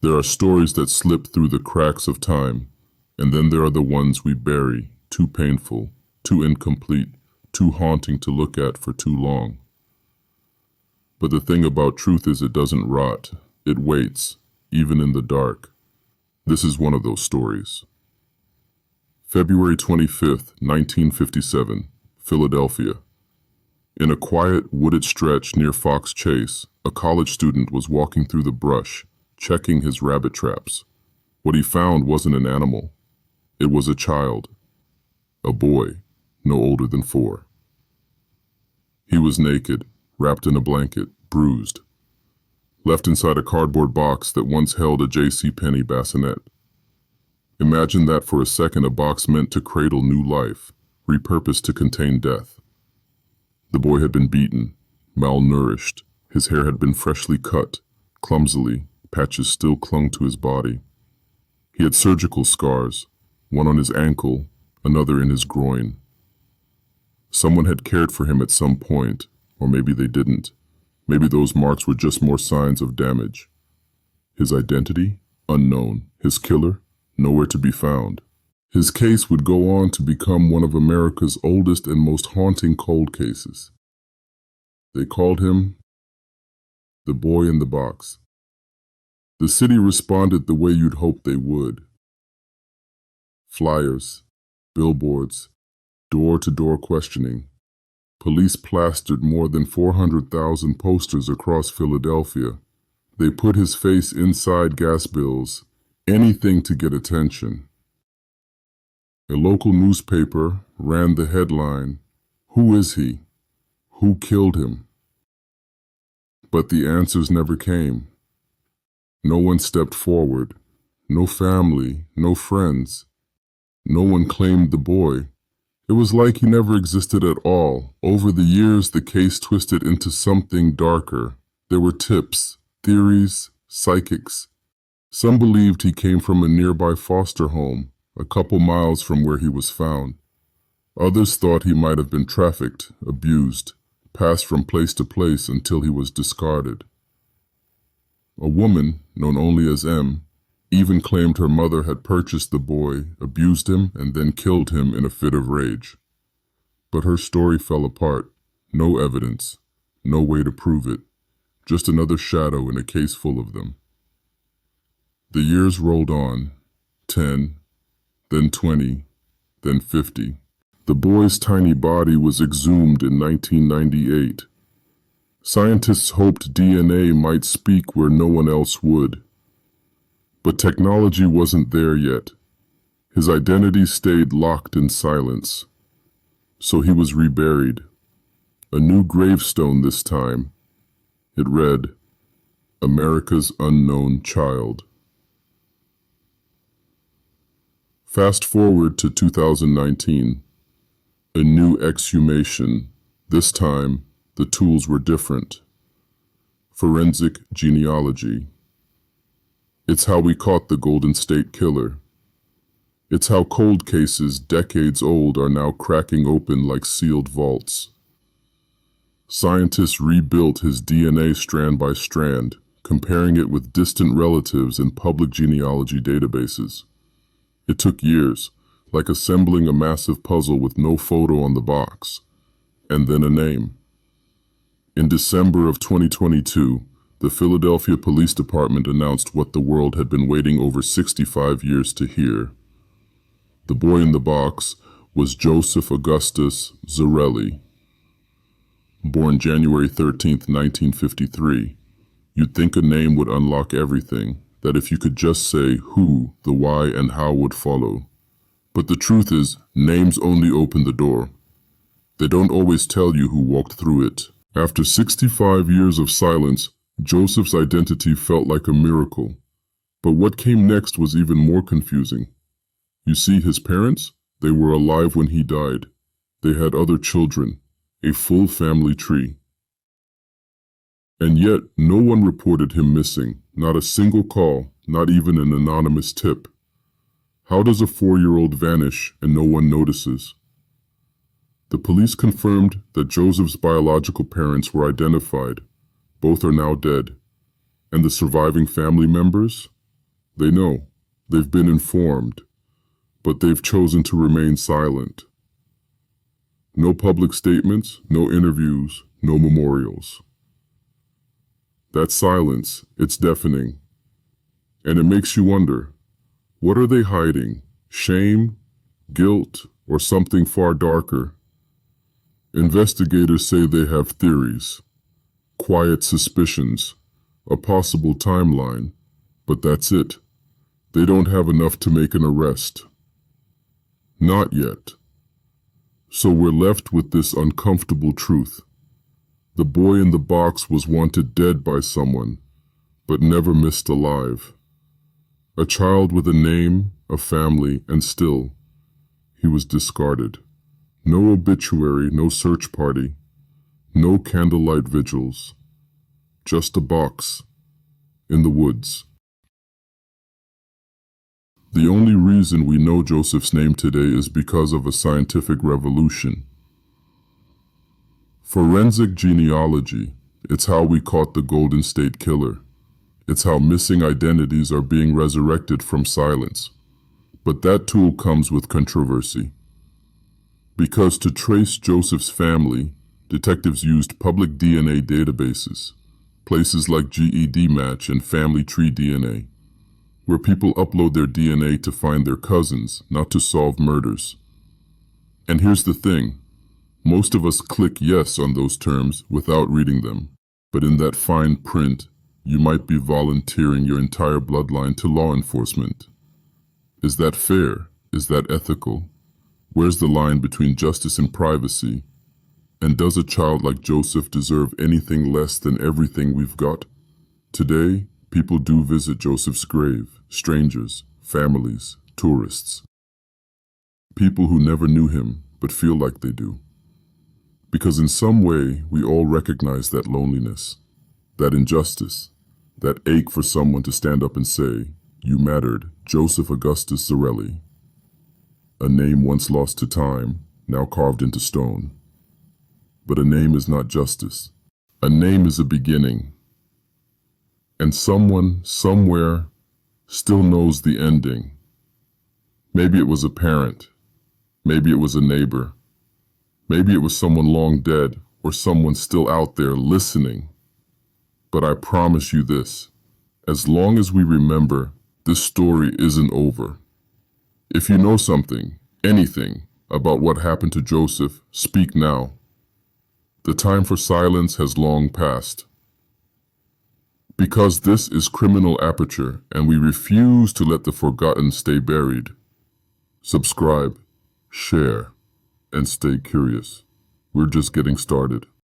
There are stories that slip through the cracks of time, and then there are the ones we bury, too painful, too incomplete, too haunting to look at for too long. But the thing about truth is it doesn't rot. It waits, even in the dark. This is one of those stories. February 25th, 1957, Philadelphia. In a quiet, wooded stretch near Fox Chase, a college student was walking through the brush, checking his rabbit traps. What he found wasn't an animal. It was a child. A boy, no older than 4. He was naked, wrapped in a blanket, bruised. Left inside a cardboard box that once held a JCPenney bassinet. Imagine that for a second, a box meant to cradle new life, repurposed to contain death. The boy had been beaten, malnourished. His hair had been freshly cut. Clumsily, patches still clung to his body. He had surgical scars, one on his ankle, another in his groin. Someone had cared for him at some point, or maybe they didn't. Maybe those marks were just more signs of damage. His identity? Unknown. His killer? Nowhere to be found. His case would go on to become one of America's oldest and most haunting cold cases. They called him the boy in the box. The city responded the way you'd hope they would. Flyers, billboards, door-to-door questioning. Police plastered more than 400,000 posters across Philadelphia. They put his face inside gas bills, anything to get attention. A local newspaper ran the headline, "Who is he? Who killed him?" But the answers never came. No one stepped forward. No family, no friends. No one claimed the boy. It was like he never existed at all. Over the years, the case twisted into something darker. There were tips, theories, psychics. Some believed he came from a nearby foster home, a couple miles from where he was found. Others thought he might have been trafficked, abused, passed from place to place until he was discarded. A woman, known only as M, even claimed her mother had purchased the boy, abused him, and then killed him in a fit of rage. But her story fell apart. No evidence, no way to prove it, just another shadow in a case full of them. The years rolled on, 10, then 20, then 50. The boy's tiny body was exhumed in 1998. Scientists hoped DNA might speak where no one else would. But technology wasn't there yet. His identity stayed locked in silence. So he was reburied. A new gravestone this time. It read, "America's Unknown Child." Fast forward to 2019. A new exhumation. This time, the tools were different. Forensic genealogy. It's how we caught the Golden State Killer. It's how cold cases decades old are now cracking open like sealed vaults. Scientists rebuilt his DNA strand by strand, comparing it with distant relatives in public genealogy databases. It took years, like assembling a massive puzzle with no photo on the box, and then a name. In December of 2022, the Philadelphia Police Department announced what the world had been waiting over 65 years to hear. The boy in the box was Joseph Augustus Zarelli. Born January 13, 1953, you'd think a name would unlock everything, that if you could just say who, the why, and how would follow. But the truth is, names only open the door. They don't always tell you who walked through it. After 65 years of silence, Joseph's identity felt like a miracle. But what came next was even more confusing. You see, his parents, they were alive when he died. They had other children, a full family tree. And yet, no one reported him missing, not a single call, not even an anonymous tip. How does a 4-year-old vanish and no one notices? The police confirmed that Joseph's biological parents were identified. Both are now dead. And the surviving family members? They know. They've been informed, but they've chosen to remain silent. No public statements, no interviews, no memorials. That silence, it's deafening. And it makes you wonder, what are they hiding? Shame, guilt, or something far darker? Investigators say they have theories, quiet suspicions, a possible timeline, but that's it. They don't have enough to make an arrest. Not yet. So we're left with this uncomfortable truth. The boy in the box was wanted dead by someone, but never missed alive. A child with a name, a family, and still, he was discarded. No obituary, no search party, no candlelight vigils. Just a box in the woods. The only reason we know Joseph's name today is because of a scientific revolution. Forensic genealogy, it's how we caught the Golden State Killer. It's how missing identities are being resurrected from silence. But that tool comes with controversy. Because to trace Joseph's family, detectives used public DNA databases, places like GED Match and Family Tree DNA, where people upload their DNA to find their cousins, not to solve murders. And here's the thing, most of us click yes on those terms without reading them, but in that fine print, you might be volunteering your entire bloodline to law enforcement. Is that fair? Is that ethical? Where's the line between justice and privacy? And does a child like Joseph deserve anything less than everything we've got? Today, people do visit Joseph's grave, strangers, families, tourists. People who never knew him, but feel like they do. Because in some way, we all recognize that loneliness, that injustice, that ache for someone to stand up and say, "You mattered, Joseph Augustus Zarelli." A name once lost to time, now carved into stone. But a name is not justice. A name is a beginning. And someone, somewhere, still knows the ending. Maybe it was a parent. Maybe it was a neighbor. Maybe it was someone long dead or someone still out there listening. But I promise you this, as long as we remember, this story isn't over. If you know something, anything, about what happened to Joseph, speak now. The time for silence has long passed. Because this is Criminal Aperture and we refuse to let the forgotten stay buried. Subscribe, share, and stay curious. We're just getting started.